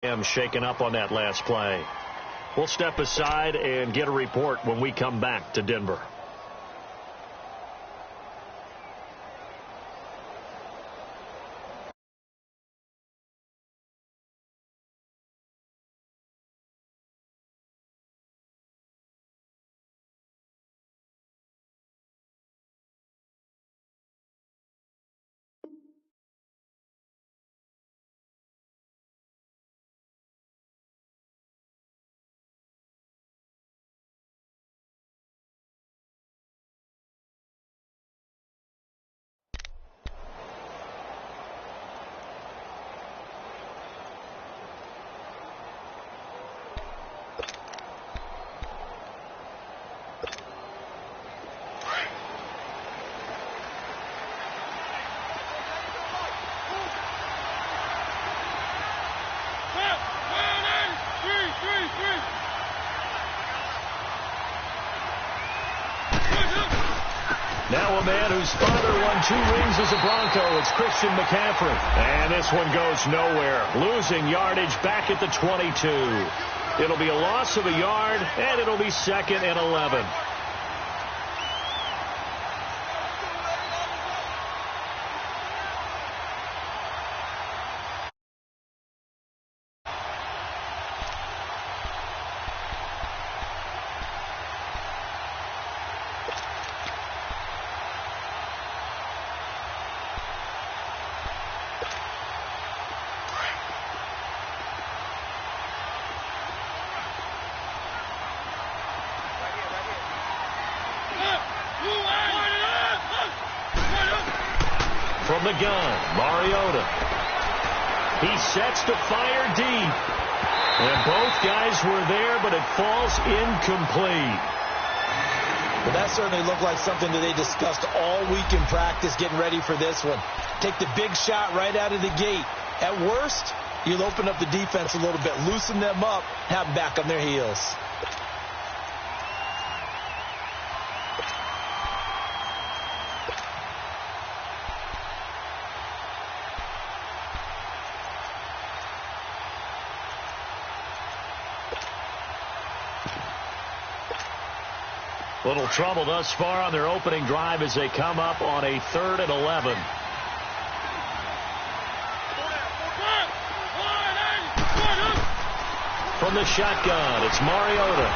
am shaken up on that last play. We'll step aside and get a report when we come back to Denver. Now a man whose father won 2 rings as a Bronco. It's Christian McCaffrey. And this one goes nowhere. Losing yardage back at the 22. It'll be a loss of a yard, and it'll be 2nd and 11. From the gun, Mariota. He sets to fire deep. And both guys were there, but it falls incomplete. Well, that certainly looked like something that they discussed all week in practice getting ready for this one. Take the big shot right out of the gate. At worst, you'll open up the defense a little bit, loosen them up, have them back on their heels. Little trouble thus far on their opening drive as they come up on a 3rd and 11. From the shotgun, it's Mariota.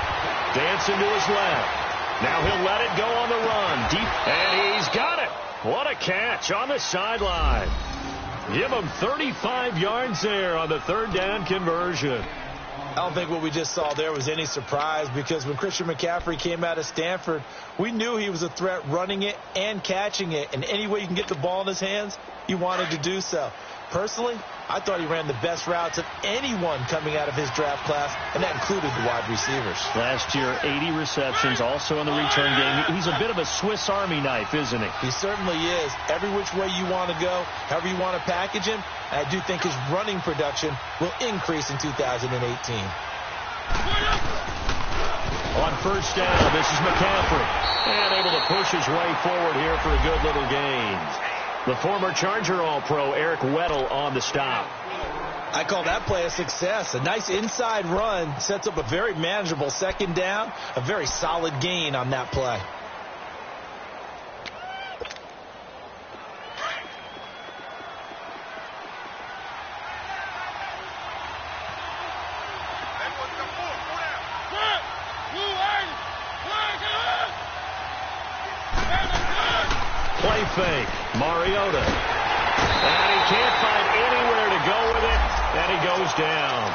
Dancing to his left. Now he'll let it go on the run. Deep, and he's got it. What a catch on the sideline. Give him 35 yards there on the 3rd down conversion. I don't think what we just saw there was any surprise, because when Christian McCaffrey came out of Stanford, we knew he was a threat running it and catching it. And any way you can get the ball in his hands, he wanted to do so. Personally, I thought he ran the best routes of anyone coming out of his draft class, and that included the wide receivers. Last year, 80 receptions, also in the return game. He's a bit of a Swiss Army knife, isn't he? He certainly is. Every which way you want to go, however you want to package him, I do think his running production will increase in 2018. On 1st down, this is McCaffrey. And able to push his way forward here for a good little gain. The former Charger All-Pro Eric Weddle on the stop. I call that play a success. A nice inside run sets up a very manageable 2nd down. A very solid gain on that play. Play fake. Mariota. And he can't find anywhere to go with it. And he goes down.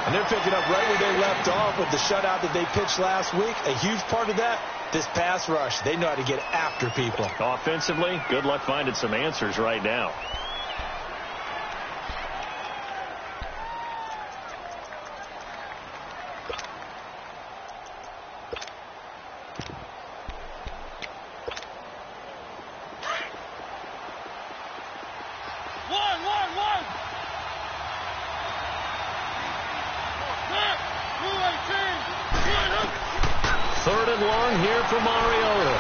And they're picking up right where they left off with the shutout that they pitched last week. A huge part of that, this pass rush. They know how to get after people. Offensively, good luck finding some answers right now. Third and long here for Mariota.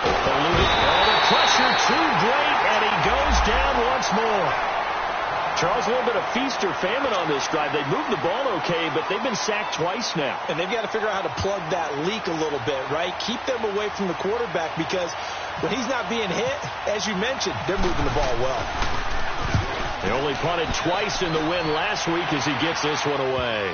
The pressure too great, and he goes down once more. Charles, a little bit of feast or famine on this drive. They moved the ball okay, but they've been sacked twice now. And they've got to figure out how to plug that leak a little bit, right? Keep them away from the quarterback because when he's not being hit, as you mentioned, they're moving the ball well. They only punted twice in the win last week as he gets this one away.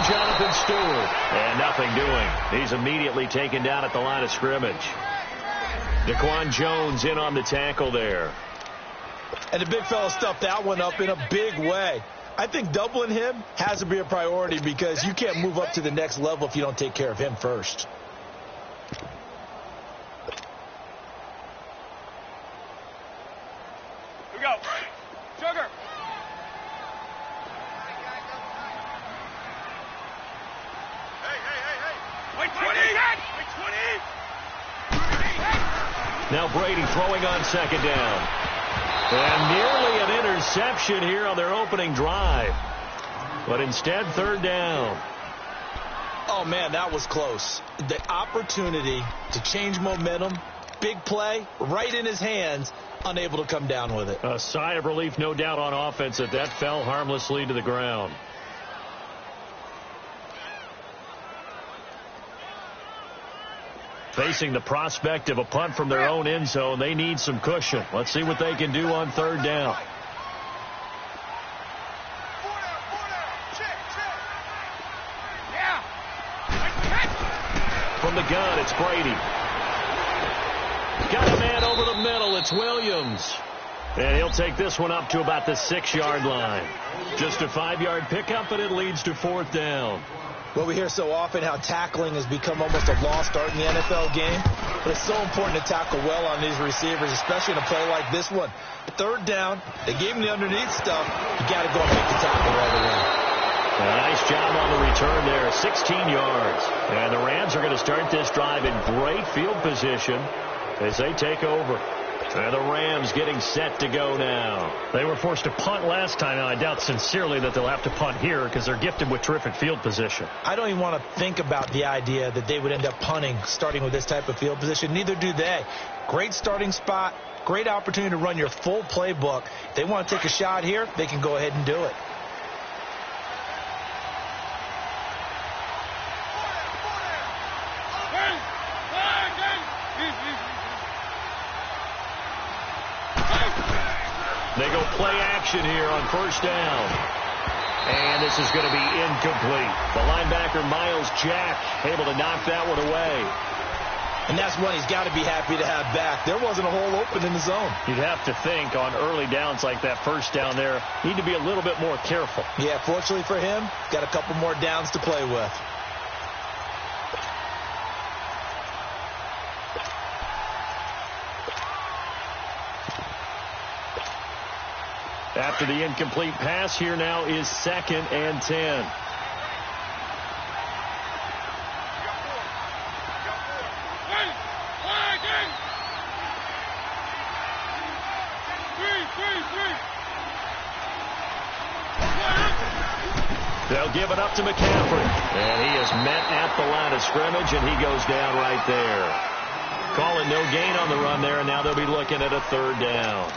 Jonathan Stewart. And nothing doing. He's immediately taken down at the line of scrimmage. Daquan Jones in on the tackle there. And the big fella stuffed that one up in a big way. I think doubling him has to be a priority because you can't move up to the next level if you don't take care of him first. Here we go. Sugar. Now Brady throwing on second down. And nearly an interception here on their opening drive. But instead, third down. Oh, man, that was close. The opportunity to change momentum, big play, right in his hands, unable to come down with it. A sigh of relief, no doubt, on offense that fell harmlessly to the ground. Facing the prospect of a punt from their own end zone, they need some cushion. Let's see what they can do on third down. From the gun, it's Brady. Got a man over the middle. It's Williams. And he'll take this one up to about the 6-yard line. Just a 5-yard pickup, but it leads to fourth down. Well, we hear so often how tackling has become almost a lost art in the NFL game. But it's so important to tackle well on these receivers, especially in a play like this one. Third down, they gave him the underneath stuff. You got to go and make the tackle right away. A nice job on the return there, 16 yards. And the Rams are going to start this drive in great field position as they take over. And the Rams getting set to go now. They were forced to punt last time, and I doubt sincerely that they'll have to punt here because they're gifted with terrific field position. I don't even want to think about the idea that they would end up punting starting with this type of field position. Neither do they. Great starting spot, great opportunity to run your full playbook. If they want to take a shot here, they can go ahead and do it. They go play action here on first down. And this is going to be incomplete. The linebacker, Miles Jack, able to knock that one away. And that's one he's got to be happy to have back. There wasn't a hole open in the zone. You'd have to think on early downs like that first down there, need to be a little bit more careful. Yeah, fortunately for him, got a couple more downs to play with. After the incomplete pass, here now is 2nd and 10. They'll give it up to McCaffrey. And he is met at the line of scrimmage, and he goes down right there. Call it no gain on the run there, and now they'll be looking at a third down.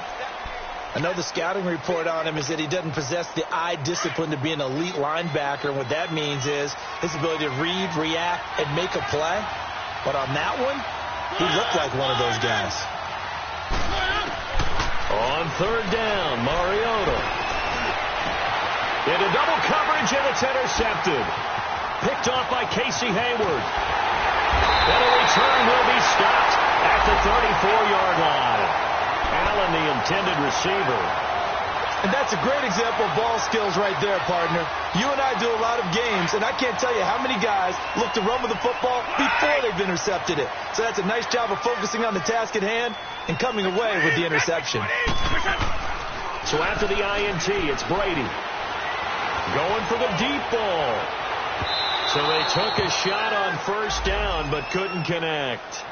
I know the scouting report on him is that he doesn't possess the eye discipline to be an elite linebacker. And what that means is his ability to read, react, and make a play. But on that one, he looked like one of those guys. On third down, Mariota. Into double coverage, and it's intercepted. Picked off by Casey Hayward. And a return will be stopped at the 34-yard line. Allen, the intended receiver. And that's a great example of ball skills right there, partner. You and I do a lot of games, and I can't tell you how many guys look to run with the football before they've intercepted it. So that's a nice job of focusing on the task at hand and coming away with the interception. So after the INT, it's Brady. Going for the deep ball. So they took a shot on first down, but couldn't connect.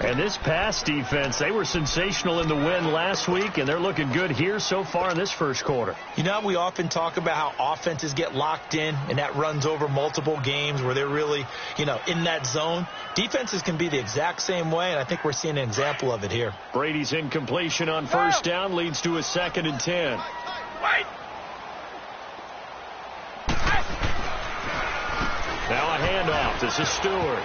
And this pass defense, they were sensational in the win last week, and they're looking good here so far in this first quarter. You know, we often talk about how offenses get locked in, and that runs over multiple games where they're really, in that zone. Defenses can be the exact same way, and I think we're seeing an example of it here. Brady's incompletion on first down leads to a 2nd and 10. Wait. Now a handoff. This is Stewart.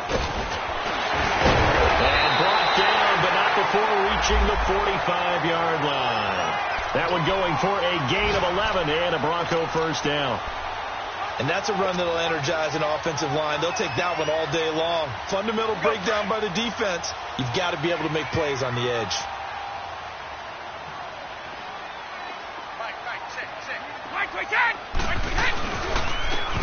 And brought down, but not before reaching the 45-yard line. That one going for a gain of 11 and a Bronco first down. And that's a run that'll energize an offensive line. They'll take that one all day long. Fundamental breakdown by the defense. You've got to be able to make plays on the edge.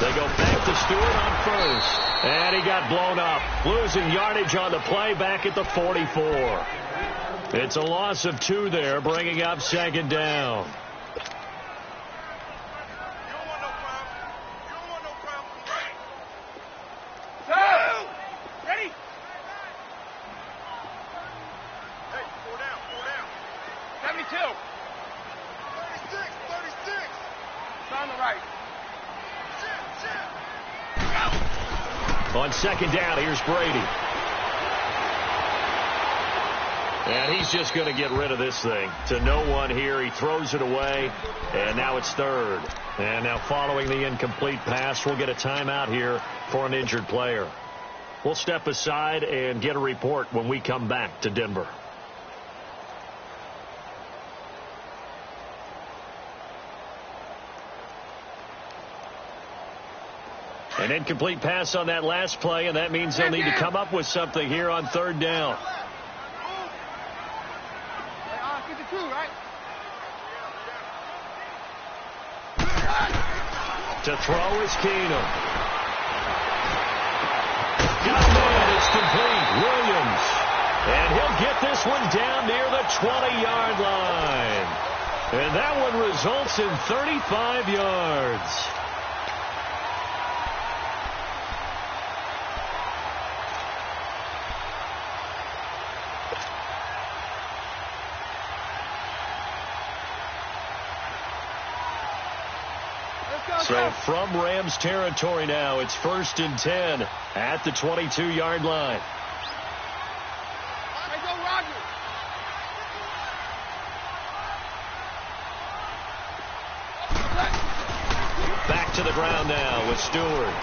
They go back to Stewart on first. And he got blown up. Losing yardage on the play back at the 44. It's a loss of 2 there, bringing up 2nd down. Ready? Hey, 4 down. 72. 36. It's on the right. On 2nd down, here's Brady. And he's just going to get rid of this thing. To no one here. He throws it away. And now it's 3rd. And now following the incomplete pass, we'll get a timeout here for an injured player. We'll step aside and get a report when we come back to Denver. An incomplete pass on that last play, and that means they'll need to come up with something here on 3rd down. To throw is Keenum. Got it. It's complete. Williams. And he'll get this one down near the 20-yard line. And that one results in 35 yards. So from Rams territory now, it's 1st and 10 at the 22-yard line. Back to the ground now with Stewart.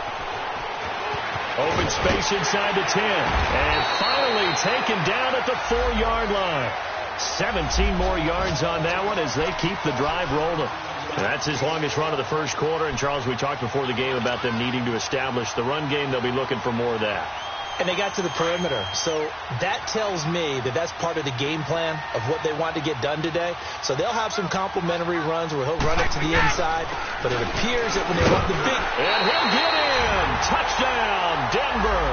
Open space inside the 10. And finally taken down at the 4-yard line. 17 more yards on that one as they keep the drive rolling. That's his longest run of the first quarter. And, Charles, we talked before the game about them needing to establish the run game. They'll be looking for more of that. And they got to the perimeter. So that tells me that that's part of the game plan of what they want to get done today. So they'll have some complimentary runs where he'll run it to the inside. But it appears that when they want the big... And he'll get in. Touchdown, Denver.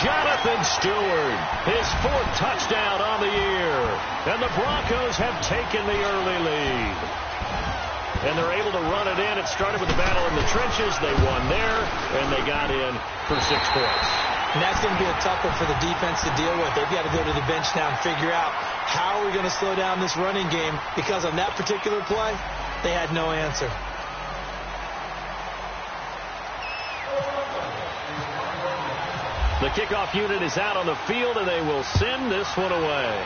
Jonathan Stewart, his 4th touchdown on the year. And the Broncos have taken the early lead. And they're able to run it in. It started with the battle in the trenches. They won there, and they got in for 6 points. And that's going to be a tough one for the defense to deal with. They've got to go to the bench now and figure out how are we going to slow down this running game, because on that particular play, they had no answer. The kickoff unit is out on the field, and they will send this one away.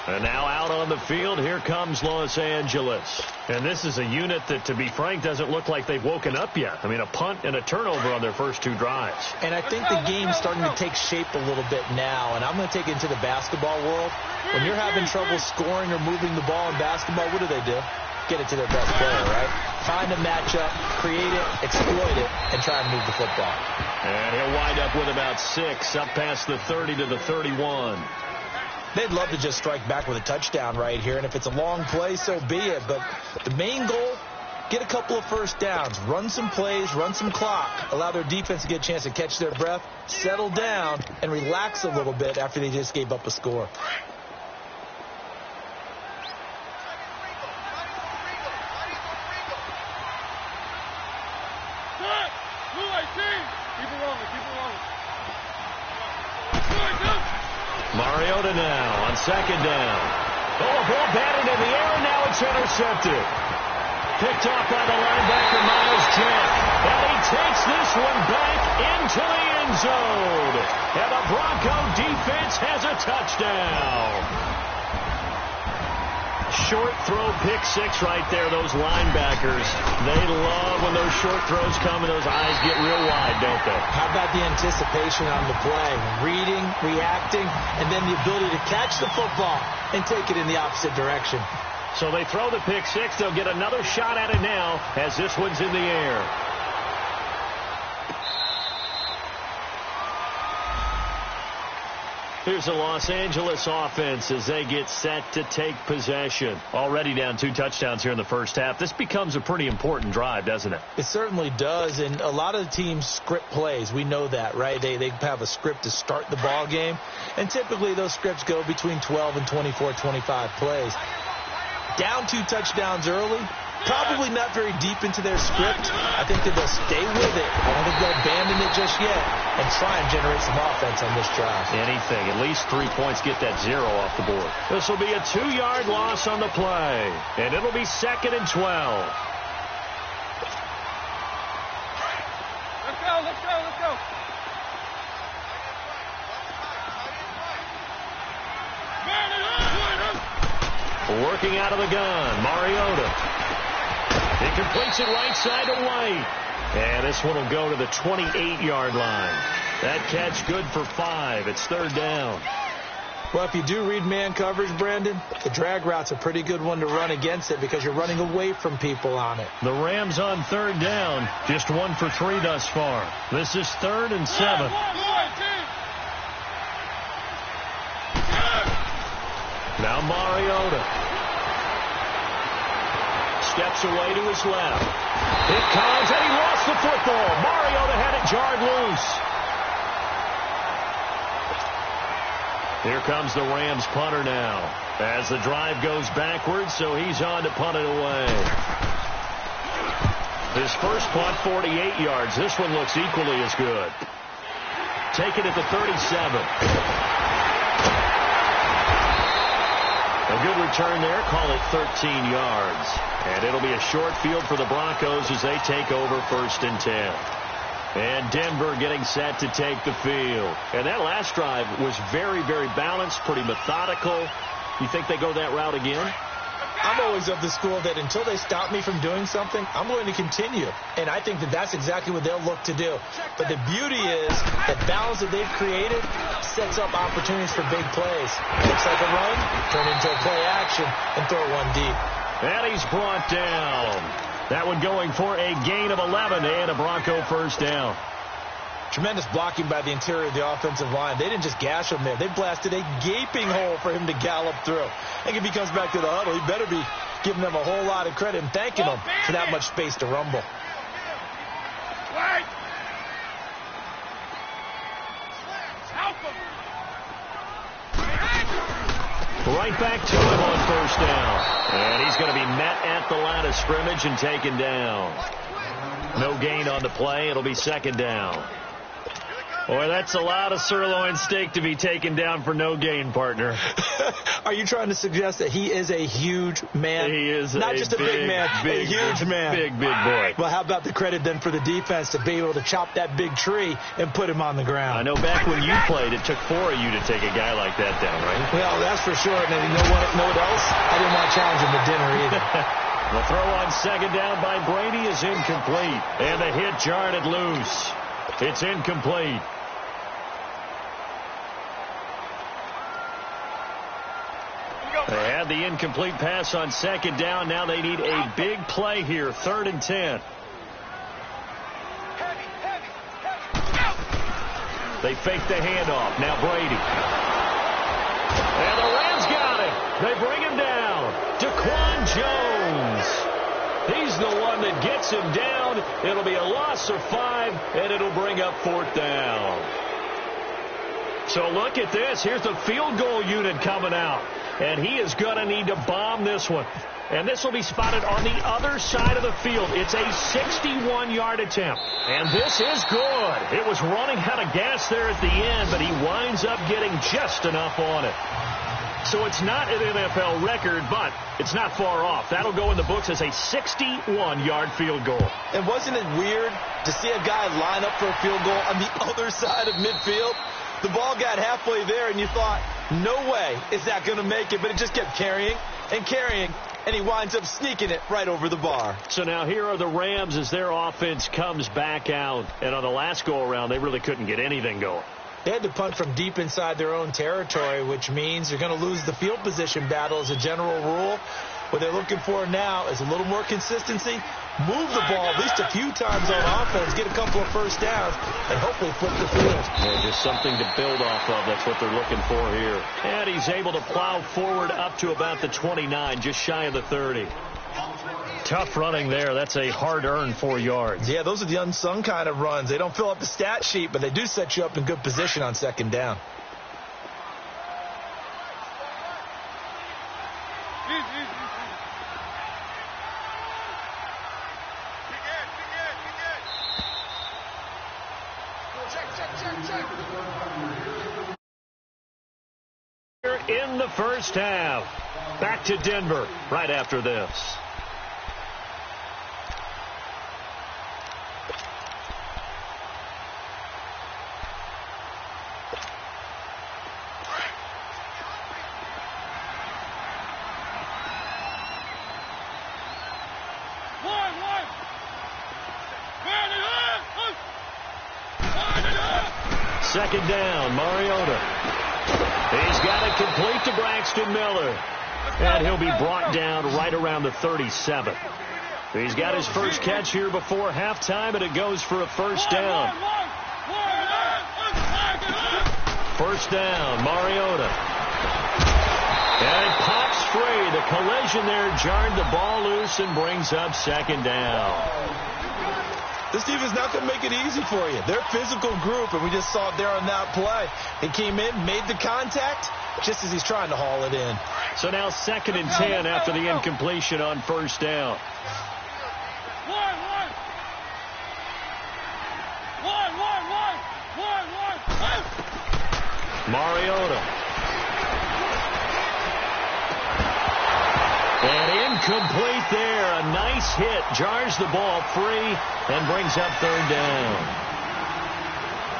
And now out on the field, here comes Los Angeles. And this is a unit that, to be frank, doesn't look like they've woken up yet. I mean, a punt and a turnover on their first 2 drives. And I think the game's starting to take shape a little bit now. And I'm going to take it into the basketball world. When you're having trouble scoring or moving the ball in basketball, what do? get it to their best player, right? Find a matchup, create it, exploit it, and try and move the football. And he'll wind up with about 6, up past the 30 to the 31. They'd love to just strike back with a touchdown right here, and if it's a long play, so be it. But the main goal, get a couple of first downs, run some plays, run some clock, allow their defense to get a chance to catch their breath, settle down, and relax a little bit after they just gave up a score. Mariota now on second down. Oh, a ball batted in the air, and now it's intercepted. Picked off by the linebacker, Miles Jack. And he takes this one back into the end zone. And the Bronco defense has a touchdown. Short throw, pick 6 right there, those linebackers. They love when those short throws come and those eyes get real wide, don't they? How about the anticipation on the play? Reading, reacting, and then the ability to catch the football and take it in the opposite direction. So they throw the pick 6. They'll get another shot at it now as this one's in the air. Here's the Los Angeles offense as they get set to take possession. Already down 2 touchdowns here in the first half. This becomes a pretty important drive, doesn't it? It certainly does, and a lot of the teams script plays. We know that, right? They have a script to start the ball game, and typically those scripts go between 12 and 24, 25 plays. Down 2 touchdowns early, probably not very deep into their script. I think that they'll stay with it. I don't think they'll abandon it just yet and try and generate some offense on this drive. Anything. At least 3 points, get that 0 off the board. This will be a 2-yard loss on the play, and it'll be 2nd and 12. Let's go, let's go, let's go. Working out of the gun, Mariota. He completes it right side to White. And this one will go to the 28-yard line. That catch good for 5. It's 3rd down. Well, if you do read man coverage, Brandon, the drag route's a pretty good one to run against it because you're running away from people on it. The Rams on 3rd down, just 1 for 3 thus far. This is 3rd and 7. Now Mariota steps away to his left. It comes, and he lost the football. Mariota had it jarred loose. Here comes the Rams punter now as the drive goes backwards, so he's on to punt it away. His first punt, 48 yards. This one looks equally as good. Take it at the 37. A good return there. Call it 13 yards. And it'll be a short field for the Broncos as they take over 1st and 10. And Denver getting set to take the field. And that last drive was very, very balanced, pretty methodical. You think they go that route again? I'm always of the school that until they stop me from doing something, I'm going to continue. And I think that that's exactly what they'll look to do. But the beauty is that balance that they've created sets up opportunities for big plays. Looks like a run, turn into a play action, and throw one deep. And he's brought down. That one going for a gain of 11 and a Bronco 1st down. Tremendous blocking by the interior of the offensive line. They didn't just gash him there. They blasted a gaping hole for him to gallop through. I think if he comes back to the huddle, he better be giving them a whole lot of credit and thanking them for that much space to rumble. Right back to him on 1st down. And he's going to be met at the line of scrimmage and taken down. No gain on the play. It'll be 2nd down. Boy, that's a lot of sirloin steak to be taken down for no gain, partner. Are you trying to suggest that he is a huge man? He is not just a big man, a huge man. Big boy. Well, how about the credit then for the defense to be able to chop that big tree and put him on the ground? I know back when you played, it took 4 of you to take a guy like that down, right? Well, that's for sure. And you know what else? I didn't want to challenge him to dinner either. The throw on 2nd down by Brady is incomplete. And the hit jarred it loose. It's incomplete. They had had the incomplete pass on second down. Now they need a big play here, 3rd and 10. They fake the handoff. Now Brady. And the Rams got him. They bring him down. Daquan Jones. He's the one that gets him down. It'll be a loss of 5, and it'll bring up 4th down. So look at this. Here's the field goal unit coming out. And he is going to need to bomb this one. And this will be spotted on the other side of the field. It's a 61-yard attempt. And this is good. It was running out of gas there at the end, but he winds up getting just enough on it. So it's not an NFL record, but it's not far off. That'll go in the books as a 61-yard field goal. And wasn't it weird to see a guy line up for a field goal on the other side of midfield? The ball got halfway there, and you thought, no way is that going to make it, but it just kept carrying and carrying, and he winds up sneaking it right over the bar. So now here are the Rams as their offense comes back out. And on the last go-around, they really couldn't get anything going. They had to punt from deep inside their own territory, which means you're going to lose the field position battle as a general rule. What they're looking for now is a little more consistency, move the ball at least a few times on offense, get a couple of first downs, and hopefully flip the field. Yeah, just something to build off of. That's what they're looking for here. And he's able to plow forward up to about the 29, just shy of the 30. Tough running there. That's a hard-earned 4 yards. Yeah, those are the unsung kind of runs. They don't fill up the stat sheet, but they do set you up in good position on second down. In the first half. Back to Denver right after this. Second down, Mariota. He's got it complete to Braxton Miller. And he'll be brought down right around the 37. He's got his first catch here before halftime, and it goes for a first down. First down, Mariota. And it pops free. The collision there jarred the ball loose and brings up second down. This defense is not going to make it easy for you. They're a physical group, and we just saw it there on that play. He came in, made the contact, just as he's trying to haul it in. So now 2nd and 10 after the incompletion on first down. Mariota. And incomplete there. A nice hit. Jars the ball free and brings up third down.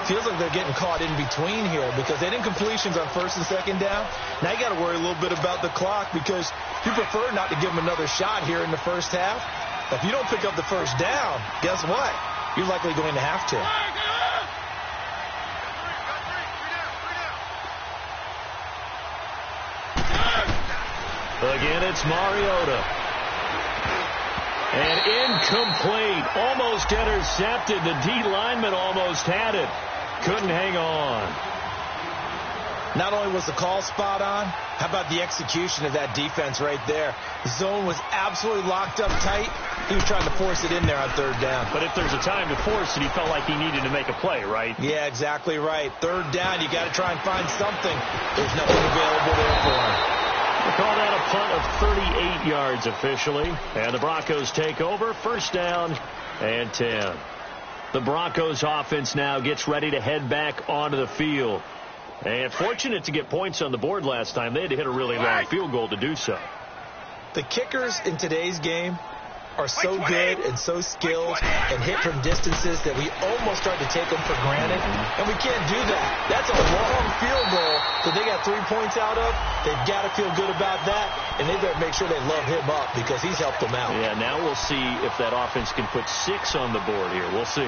Feels like they're getting caught in between here because they didn't completions on first and second down. Now you got to worry a little bit about the clock because you prefer not to give them another shot here in the first half. If you don't pick up the first down, guess what? You're likely going to have to. Again, it's Mariota. And incomplete. Almost intercepted. The D lineman almost had it. Couldn't hang on. Not only was the call spot on, how about the execution of that defense right there? The zone was absolutely locked up tight. He was trying to force it in there on third down. But if there's a time to force it, he felt like he needed to make a play, right? Yeah, exactly right. Third down, you got to try and find something. There's nothing available there for him. We'll call that a punt of 38 yards officially. And the Broncos take over. First down and 10. The Broncos offense now gets ready to head back onto the field. And fortunate to get points on the board last time. They had to hit a really long field goal to do so. The kickers in today's game are so good and so skilled and hit from distances that we almost start to take them for granted. And we can't do that. That's a long field goal that they got 3 points out of. They've got to feel good about that. And they better make sure they love him up because he's helped them out. Yeah, now we'll see if that offense can put 6 on the board here. We'll see.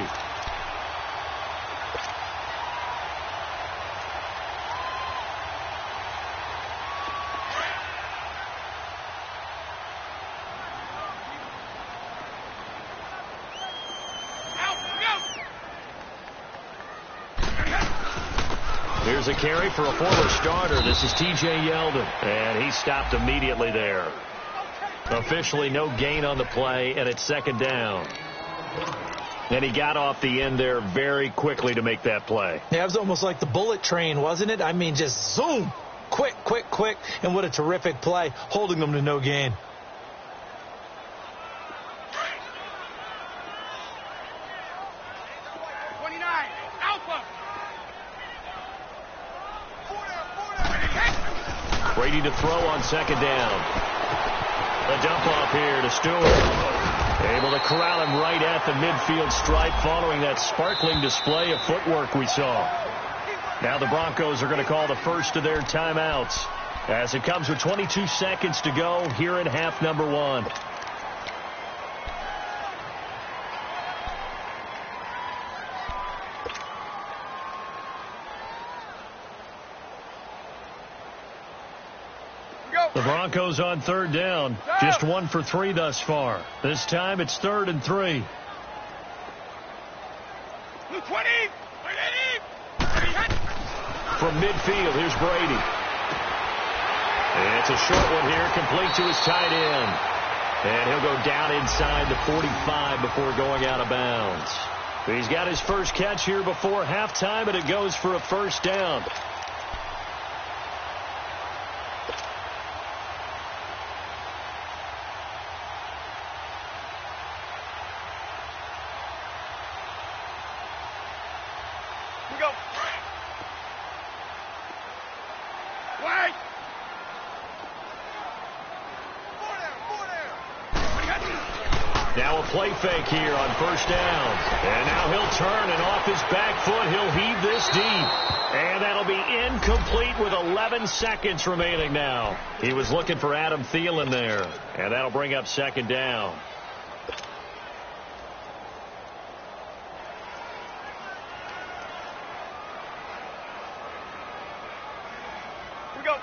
Here's a carry for a former starter. This is T.J. Yeldon, and he stopped immediately there. Officially no gain on the play, and it's second down. And he got off the end there very quickly to make that play. Yeah, it was almost like the bullet train, wasn't it? I mean, just zoom. Quick, quick, quick. And what a terrific play, holding them to no gain. Brady to throw on second down. The dump off here to Stewart. Able to corral him right at the midfield stripe following that sparkling display of footwork we saw. Now the Broncos are going to call the first of their timeouts as it comes with 22 seconds to go here in half number 1. The Broncos on third down. Just 1 for 3 thus far. This time it's 3rd and 3. From midfield, here's Brady. It's a short one here, complete to his tight end. And he'll go down inside the 45 before going out of bounds. He's got his first catch here before halftime, and it goes for a first down. Now a play fake here on first down. And now he'll turn, and off his back foot, he'll heave this deep. And that'll be incomplete with 11 seconds remaining now. He was looking for Adam Thielen there. And that'll bring up second down.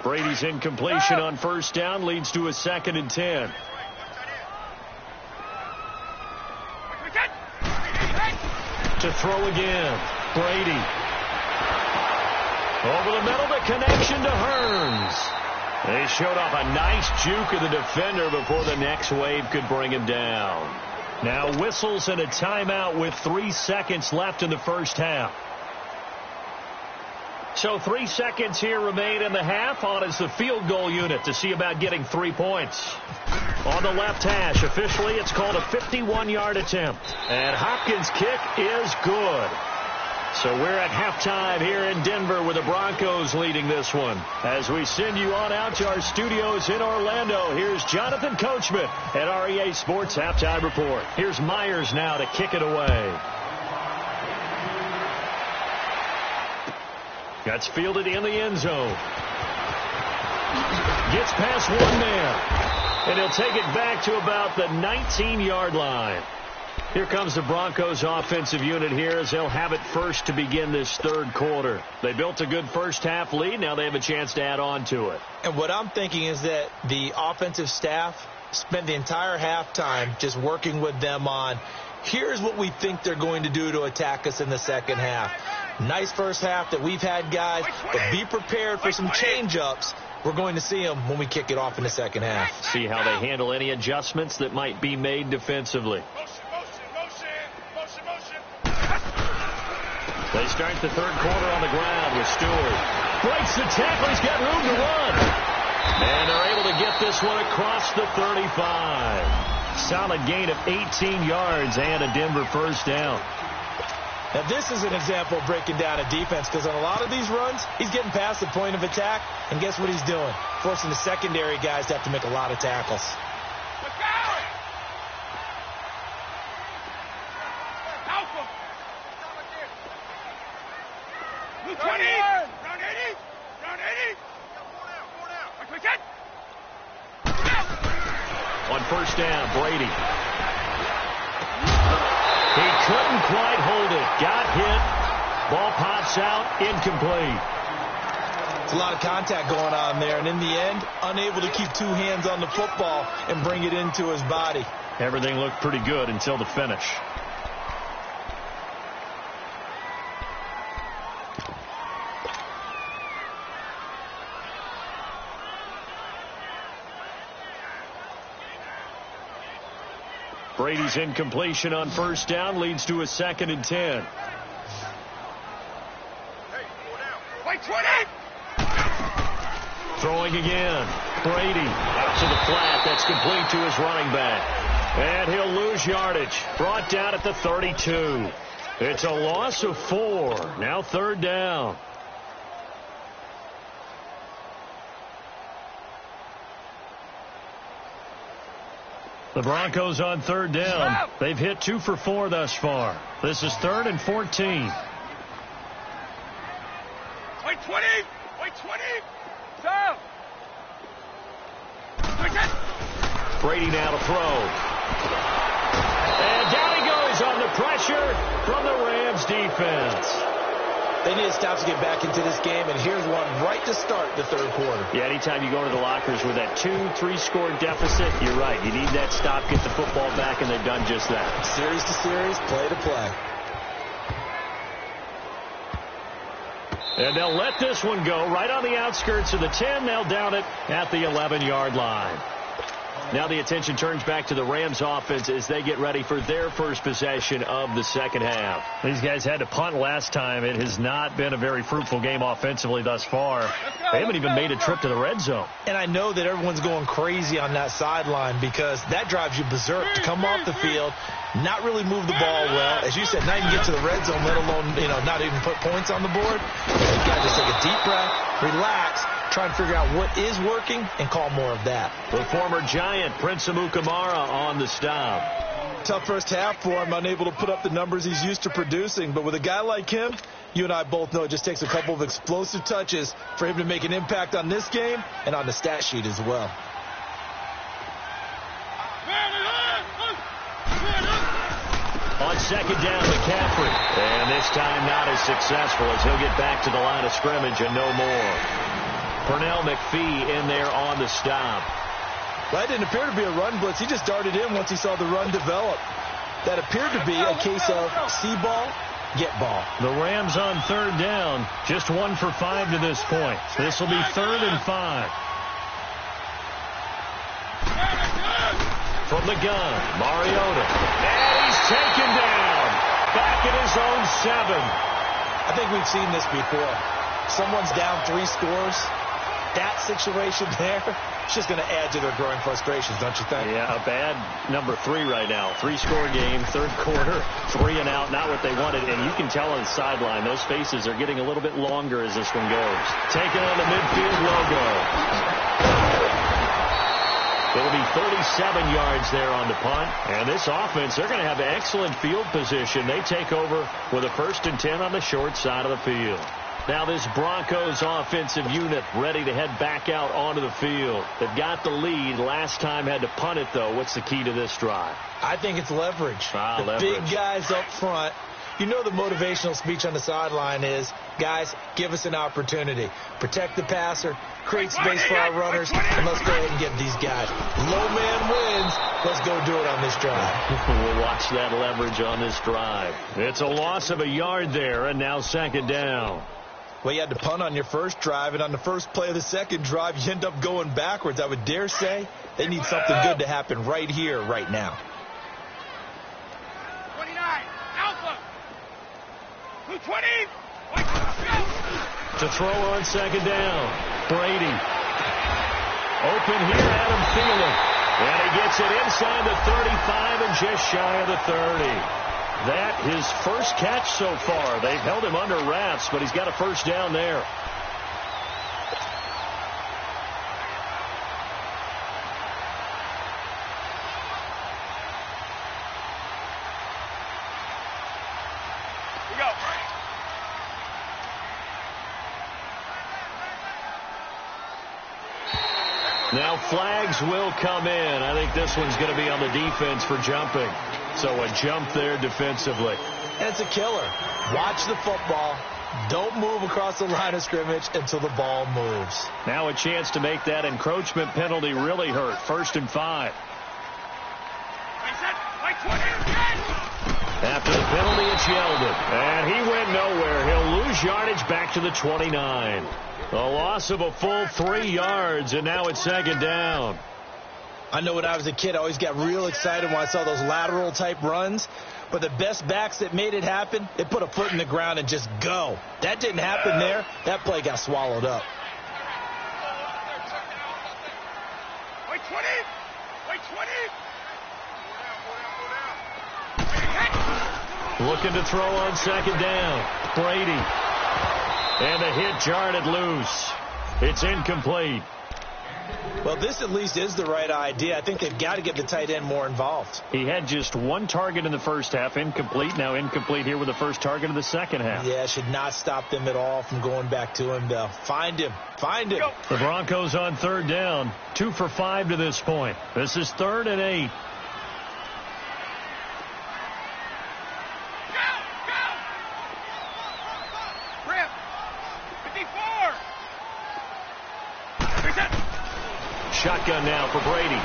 Brady's incompletion on first down leads to a 2nd and 10. To throw again. Brady. Over the middle, the connection to Hearns. They showed off a nice juke of the defender before the next wave could bring him down. Now whistles and a timeout with 3 seconds left in the first half. So 3 seconds here remain in the half. On is the field goal unit to see about getting 3 points. On the left hash, officially it's called a 51-yard attempt. And Hopkins' kick is good. So we're at halftime here in Denver with the Broncos leading this one. As we send you on out to our studios in Orlando, here's Jonathan Coachman at REA Sports Halftime Report. Here's Myers now to kick it away. That's fielded in the end zone. Gets past one man. And he'll take it back to about the 19-yard line. Here comes the Broncos offensive unit here as they'll have it first to begin this third quarter. They built a good first half lead. Now they have a chance to add on to it. And what I'm thinking is that the offensive staff spent the entire halftime just working with them on, here's what we think they're going to do to attack us in the second half. Nice first half that we've had, guys, but be prepared for some change-ups. We're going to see them when we kick it off in the second half. See how they handle any adjustments that might be made defensively. They start the third quarter on the ground with Stewart. Breaks the tackle. He's got room to run. And they're able to get this one across the 35. Solid gain of 18 yards and a Denver first down. Now, this is an example of breaking down a defense because on a lot of these runs, he's getting past the point of attack, and guess what he's doing? Forcing the secondary guys to have to make a lot of tackles. On first down, Brady. He couldn't quite hold it. Got hit. Ball pops out. Incomplete. It's a lot of contact going on there, and in the end, unable to keep 2 hands on the football and bring it into his body. Everything looked pretty good until the finish. Brady's incompletion on first down leads to a 2nd and 10. Hey, 4 down. Wait, 20! Throwing again. Brady out to the flat. That's complete to his running back. And he'll lose yardage. Brought down at the 32. It's a loss of 4. Now 3rd down. The Broncos on 3rd down. They've hit 2 for 4 thus far. This is 3rd and 14. Wait, 20! Wait, 20! Stop! Brady now to throw. And down he goes on the pressure from the Rams defense. They need to stop to get back into this game, and here's one right to start the 3rd quarter. Yeah, anytime you go to the lockers with that 2-3 score deficit, you're right. You need that stop, get the football back, and they've done just that. Series to series, play to play. And they'll let this one go right on the outskirts of the 10. They'll down it at the 11-yard line. Now the attention turns back to the Rams offense as they get ready for their first possession of the second half. These guys had to punt last time. It has not been a very fruitful game offensively thus far. They haven't even made a trip to the red zone. And I know that everyone's going crazy on that sideline because that drives you berserk to come off the field, not really move the ball well. As you said, not even get to the red zone, let alone, not even put points on the board. You got to just take a deep breath, relax, try and figure out what is working and call more of that. The former Giant, Prince Amukamara, on the stop. Tough first half for him, unable to put up the numbers he's used to producing. But with a guy like him, you and I both know it just takes a couple of explosive touches for him to make an impact on this game and on the stat sheet as well. On 2nd down, McCaffrey. And this time not as successful as he'll get back to the line of scrimmage and no more. Pernell McPhee in there on the stop. Well, that didn't appear to be a run blitz. He just darted in once he saw the run develop. That appeared to be a case of see ball, get ball. The Rams on 3rd down, just 1 for 5 to this point. This will be 3rd and 5. From the gun, Mariota. And he's taken down. Back at his own 7. I think we've seen this before. Someone's down 3 scores. That situation there, it's just going to add to their growing frustrations, don't you think? Yeah, a bad number 3 right now. 3-score game, 3rd quarter, 3 and out, not what they wanted. And you can tell on the sideline, those faces are getting a little bit longer as this one goes. Taking on the midfield logo. It'll be 37 yards there on the punt. And this offense, they're going to have excellent field position. They take over with a 1st and 10 on the short side of the field. Now this Broncos offensive unit ready to head back out onto the field. They've got the lead. Last time had to punt it, though. What's the key to this drive? I think it's leverage. The big guys up front. You know the motivational speech on the sideline is, guys, give us an opportunity. Protect the passer, create space for our runners, and let's go ahead and get these guys. Low man wins. Let's go do it on this drive. We'll watch that leverage on this drive. It's a loss of a yard there, and now 2nd down. Well, you had to punt on your first drive, and on the first play of the second drive, you end up going backwards. I would dare say they need something good to happen right here, right now. 29, Alpha. 220. To throw on 2nd down. Brady. Open here, Adam Thielen. And he gets it inside the 35 and just shy of the 30. That his first catch so far. They've held him under wraps, but he's got a 1st down there. We go. Now flags will come in. I think this one's going to be on the defense for jumping. So a jump there defensively. And it's a killer. Watch the football. Don't move across the line of scrimmage until the ball moves. Now a chance to make that encroachment penalty really hurt. 1st and 5. After the penalty, it's Yeldon. And he went nowhere. He'll lose yardage back to the 29. A loss of a full 3 yards, and now it's 2nd down. I know when I was a kid, I always got real excited when I saw those lateral type runs. But the best backs that made it happen, they put a foot in the ground and just go. That didn't happen there. That play got swallowed up. Wait 20. Wait 20. Looking to throw on second down. Brady. And the hit jarred it loose. It's incomplete. Well, this at least is the right idea. I think they've got to get the tight end more involved. He had just one target in the first half. Incomplete. Now incomplete here with the first target of the second half. Yeah, it should not stop them at all from going back to him, though. Find him. Find him. The Broncos on third down. 2 for 5 to this point. This is 3rd and 8. Shotgun now for Brady.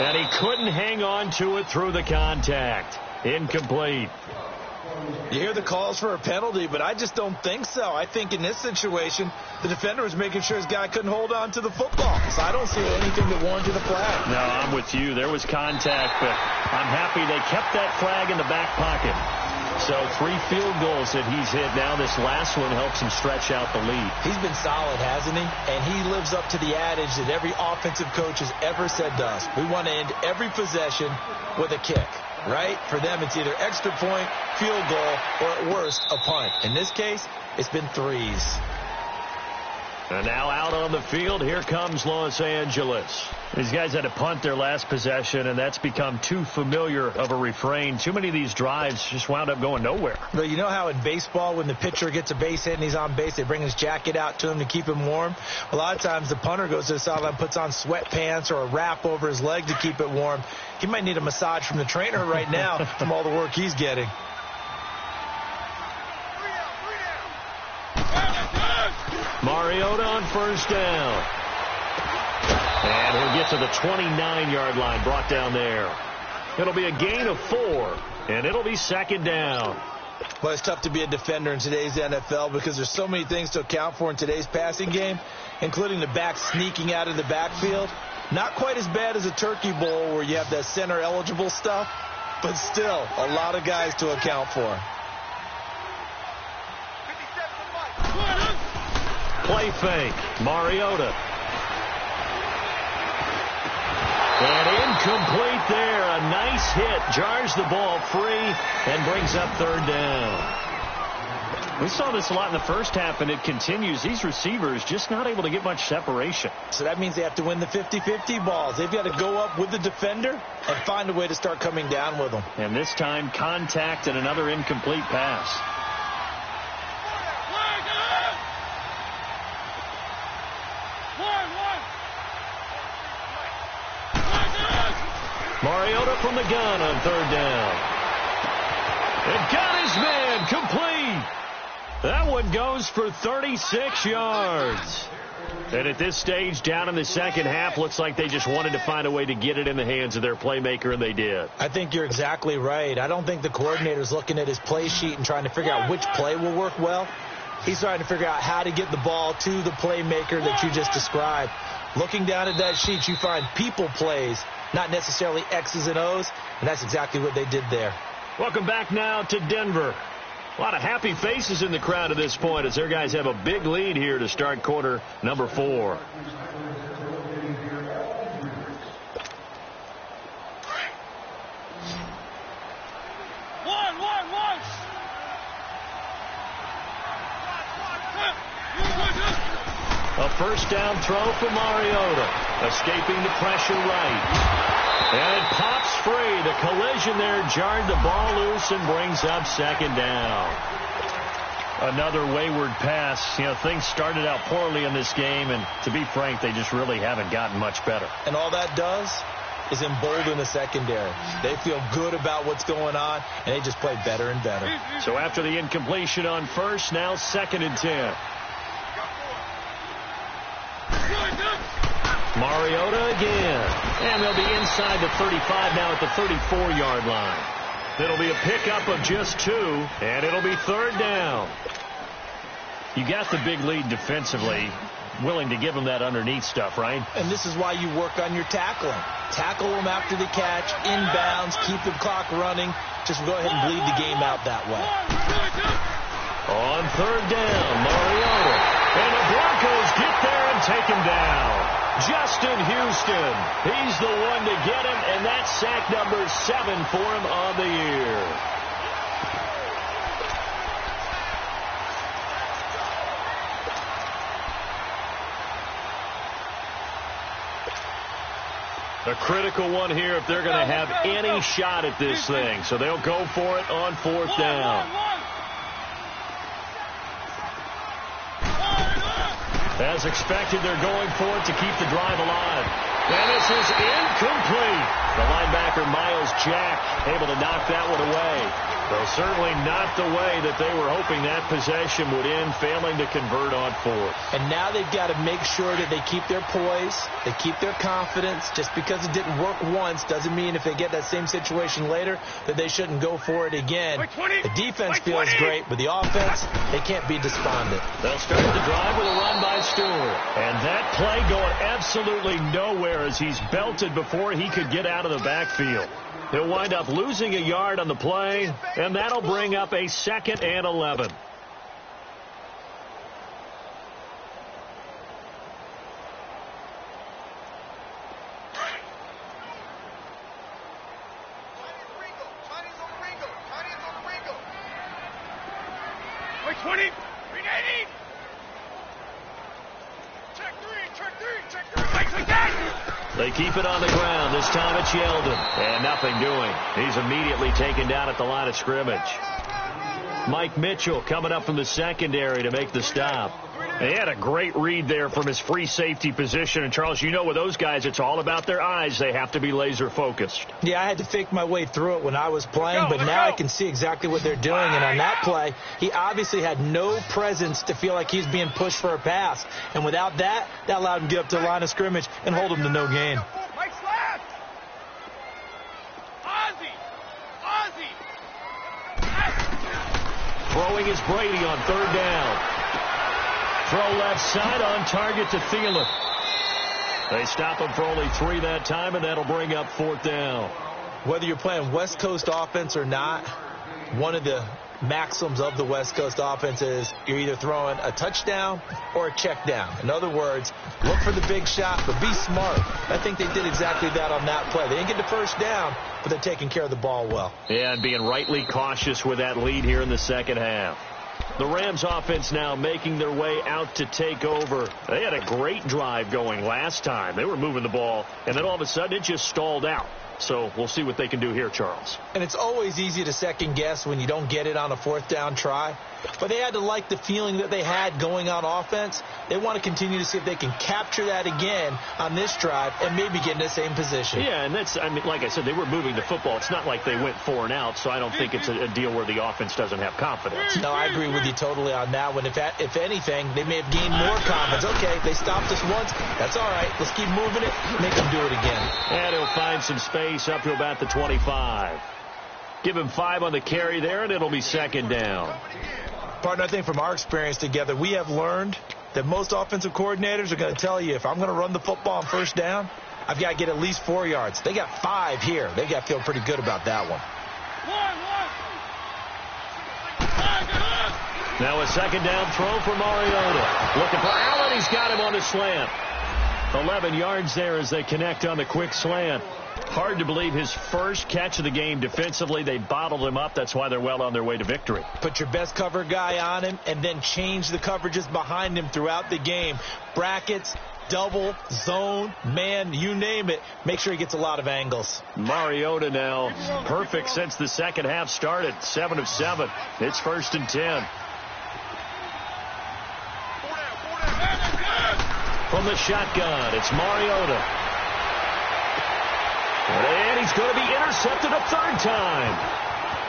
And he couldn't hang on to it through the contact. Incomplete. You hear the calls for a penalty, but I just don't think so. I think in this situation, the defender was making sure his guy couldn't hold on to the football. So I don't see anything that warranted a flag. No, I'm with you. There was contact, but I'm happy they kept that flag in the back pocket. So 3 field goals that he's hit now. This last one helps him stretch out the lead. He's been solid, hasn't he? And he lives up to the adage that every offensive coach has ever said to us. We want to end every possession with a kick, right? For them, it's either extra point, field goal, or at worst, a punt. In this case, it's been 3s. And now out on the field, here comes Los Angeles. These guys had to punt their last possession, and that's become too familiar of a refrain. Too many of these drives just wound up going nowhere. Well, you know how in baseball, when the pitcher gets a base hit and he's on base, they bring his jacket out to him to keep him warm? A lot of times the punter goes to the sideline, puts on sweatpants or a wrap over his leg to keep it warm. He might need a massage from the trainer right now from all the work he's getting. Mariota on first down. And he'll get to the 29-yard line, brought down there. It'll be a gain of 4, and it'll be second down. Well, it's tough to be a defender in today's NFL because there's so many things to account for in today's passing game, including the back sneaking out of the backfield. Not quite as bad as a turkey bowl where you have that center-eligible stuff, but still a lot of guys to account for. Play fake. Mariota. And incomplete there. A nice hit. Jars the ball free and brings up third down. We saw this a lot in the first half, and it continues. These receivers just not able to get much separation. So that means they have to win the 50-50 balls. They've got to go up with the defender and find a way to start coming down with them. And this time, contact and another incomplete pass. Mariota from the gun on third down. And got his man complete. That one goes for 36 yards. And at this stage, down in the second half, looks like they just wanted to find a way to get it in the hands of their playmaker, and they did. I think you're exactly right. I don't think the coordinator's looking at his play sheet and trying to figure out which play will work well. He's trying to figure out how to get the ball to the playmaker that you just described. Looking down at that sheet, you find people plays, not necessarily X's and O's, and that's exactly what they did there. Welcome back now to Denver. A lot of happy faces in the crowd at this point as their guys have a big lead here to start quarter number 4. A first down throw for Mariota. Escaping the pressure right. And it pops free. The collision there jarred the ball loose and brings up second down. Another wayward pass. You know, things started out poorly in this game, and to be frank, they just really haven't gotten much better. And all that does is embolden the secondary. They feel good about what's going on, and they just play better and better. So after the incompletion on first, now 2nd and 10. Mariota again. And they'll be inside the 35 now at the 34-yard line. It'll be a pickup of just 2, and it'll be third down. You got the big lead defensively. willing to give him that underneath stuff, right? And this is why you work on your tackling. Tackle them after the catch, inbounds, keep the clock running. Just go ahead and bleed the game out that way. On third down, Mariota. And the Broncos get there and take him down. Justin Houston. He's the one to get him, and that's sack number 7 for him on the year. A critical one here if they're going to have any shot at this thing. So they'll go for it on fourth down. As expected, they're going for it to keep the drive alive. And this is incomplete. The linebacker, Miles Jack, able to knock that one away. Though certainly not the way that they were hoping that possession would end, failing to convert on fourth. And now they've got to make sure that they keep their poise, they keep their confidence. Just because it didn't work once doesn't mean if they get that same situation later that they shouldn't go for it again. The defense feels great, but the offense, they can't be despondent. They'll start the drive with a run by Stewart. And that play going absolutely nowhere as he's belted before he could get out of the backfield. He'll wind up losing a yard on the play, and that'll bring up a 2nd and 11. They keep it on the ground. This time it's Yeldon. And nothing doing. He's immediately taken down at the line of scrimmage. Mike Mitchell coming up from the secondary to make the stop. He had a great read there from his free safety position. And, Charles, you know with those guys, it's all about their eyes. They have to be laser focused. Yeah, I had to fake my way through it when I was playing, but now I can see exactly what they're doing. And on that play, he obviously had no presence to feel like he's being pushed for a pass. And without that, that allowed him to get up to the line of scrimmage and hold him to no gain. Throwing is Brady on third down. Throw left side on target to Thielen. They stop him for only 3 that time, and that'll bring up fourth down. Whether you're playing West Coast offense or not, one of the maxims of the West Coast offense is you're either throwing a touchdown or a check down. In other words, look for the big shot, but be smart. I think they did exactly that on that play. They didn't get the first down, but they're taking care of the ball well. Yeah, and being rightly cautious with that lead here in the second half. The Rams offense now making their way out to take over. They had a great drive going last time. They were moving the ball, and then all of a sudden it just stalled out. So we'll see what they can do here, Charles. And it's always easy to second guess when you don't get it on a fourth down try. But they had to like the feeling that they had going on offense. They want to continue to see if they can capture that again on this drive and maybe get in the same position. Yeah, and that's, I mean, like I said, they were moving the football. It's not like they went 4 and out, so I don't think it's a deal where the offense doesn't have confidence. No, I agree with you totally on that one. If anything, they may have gained more confidence. Okay, they stopped us once. That's all right. Let's keep moving it. Make them do it again. And he'll find some space up to about the 25. Give him 5 on the carry there, and it'll be second down. Partner, I think from our experience together, we have learned that most offensive coordinators are going to tell you if I'm going to run the football on first down, I've got to get at least 4 yards. They got 5 here. They got to feel pretty good about that one. Now a second down throw for Mariota. Looking for Allen. He's got him on the slant. 11 yards there as they connect on the quick slant. Hard to believe his first catch of the game defensively. They bottled him up. That's why they're well on their way to victory. Put your best cover guy on him and then change the coverages behind him throughout the game. Brackets, double, zone, man, you name it. Make sure he gets a lot of angles. Mariota now perfect since the second half started. 7 of 7. It's 1st and 10. From the shotgun, it's Mariota. And he's going to be intercepted a 3rd time.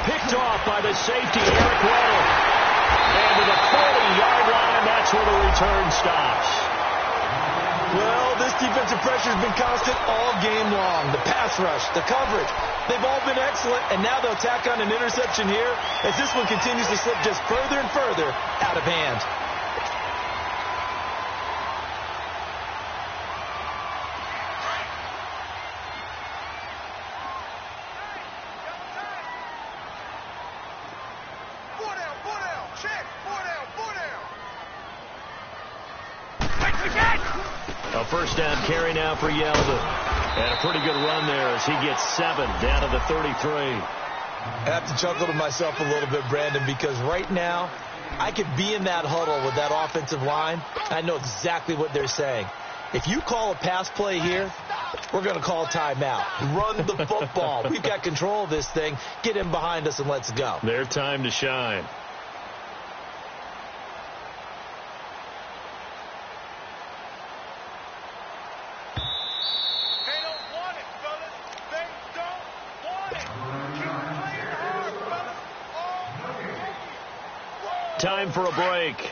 Picked off by the safety, Eric Weddle. And to the 40-yard line, that's where the return stops. Well, this defensive pressure has been constant all game long. The pass rush, the coverage, they've all been excellent, and now they'll tack on an interception here as this one continues to slip just further and further out of hand. Check. 4 down. 4 down. A first down carry now for Yeldon. And a pretty good run there as he gets 7 down to the 33. I have to chuckle to myself a little bit, Brandon, because right now I could be in that huddle with that offensive line. I know exactly what they're saying. If you call a pass play here, we're going to call timeout. Run the football. We've got control of this thing. Get in behind us and let's go. Their time to shine. They don't want it, fellas. They don't want it. Keep playing hard, fellas. All game. Time for a break.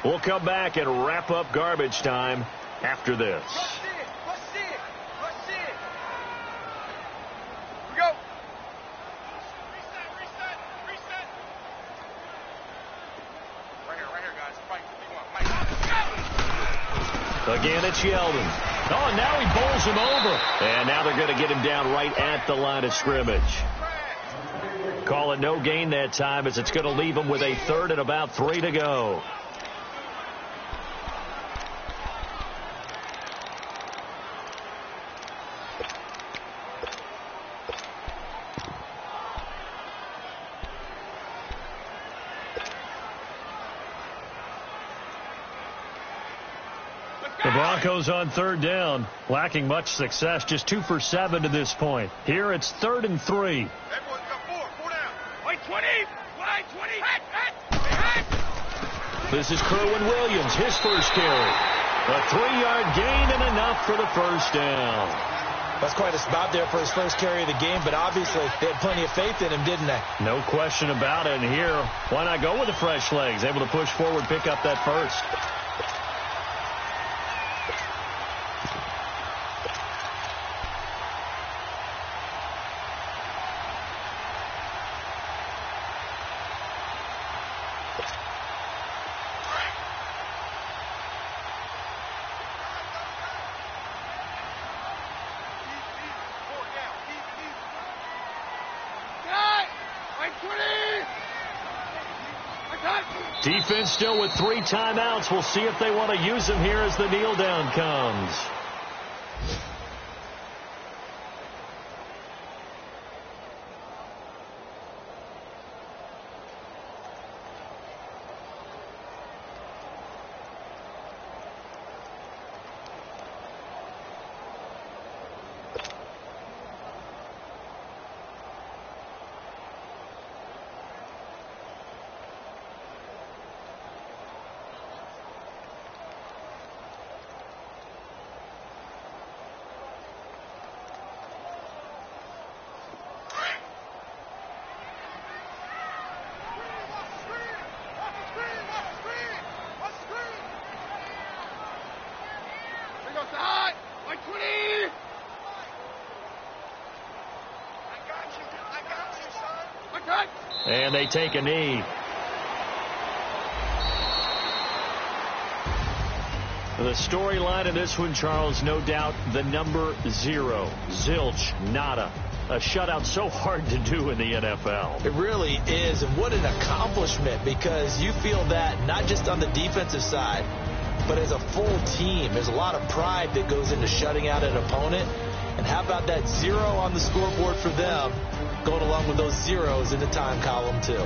We'll come back and wrap up garbage time after this. Let's see it. Let's see it. Let's see it. Here we go. Reset. Right here, guys. Fight. Mike. Again, it's Yeldon. Oh, and now he bowls him over. And now they're going to get him down right at the line of scrimmage. Call it no gain that time as it's going to leave him with a 3rd and about 3 to go. The Broncos on 3rd down, lacking much success, just 2 for 7 to this point. Here it's 3rd and 3. Everyone's got 4 down. Wait, 20. Wait, 20. This is Kerwin Williams, his first carry. A 3-yard gain and enough for the first down. That's quite a spot there for his first carry of the game, but obviously they had plenty of faith in him, didn't they? No question about it. And here, why not go with the fresh legs? Able to push forward, pick up that first. Defense still with 3 timeouts. We'll see if they want to use them here as the kneel down comes. And they take a knee. The storyline of this one, Charles, no doubt the number 0. Zilch, nada. A shutout so hard to do in the NFL. It really is, and what an accomplishment, because you feel that not just on the defensive side, but as a full team. There's a lot of pride that goes into shutting out an opponent. And how about that 0 on the scoreboard for them, going along with those zeros in the time column, too.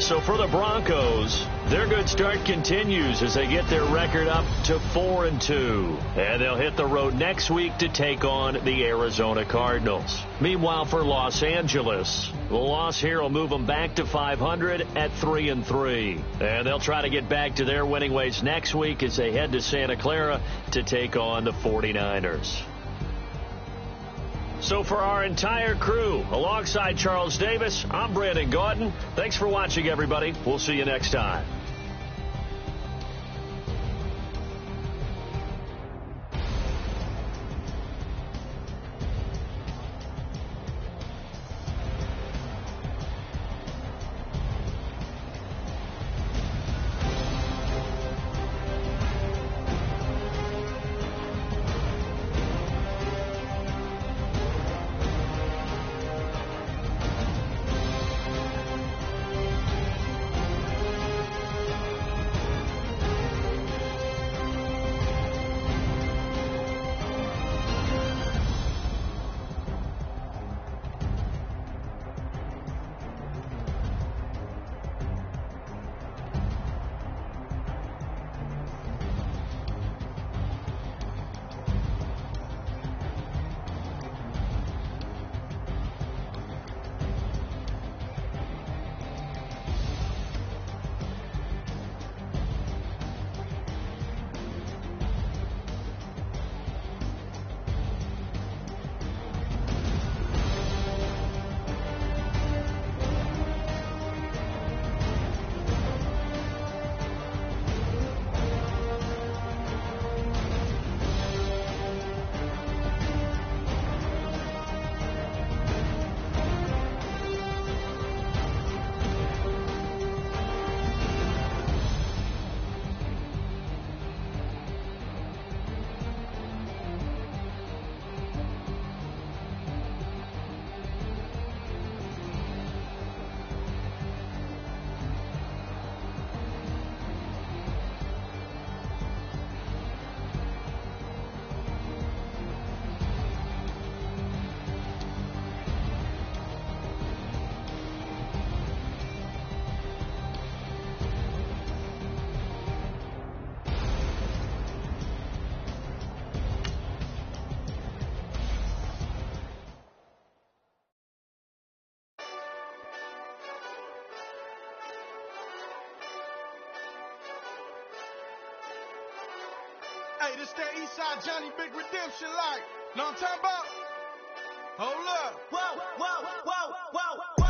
So for the Broncos, their good start continues as they get their record up to 4-2. And they'll hit the road next week to take on the Arizona Cardinals. Meanwhile, for Los Angeles, the loss here will move them back to 500 at 3-3. And they'll try to get back to their winning ways next week as they head to Santa Clara to take on the 49ers. So for our entire crew, alongside Charles Davis, I'm Brandon Gaudin. Thanks for watching, everybody. We'll see you next time. Hey, this that Eastside Johnny Big Redemption like. Know what I'm talking about? Hold up. Whoa, whoa, whoa, whoa, whoa.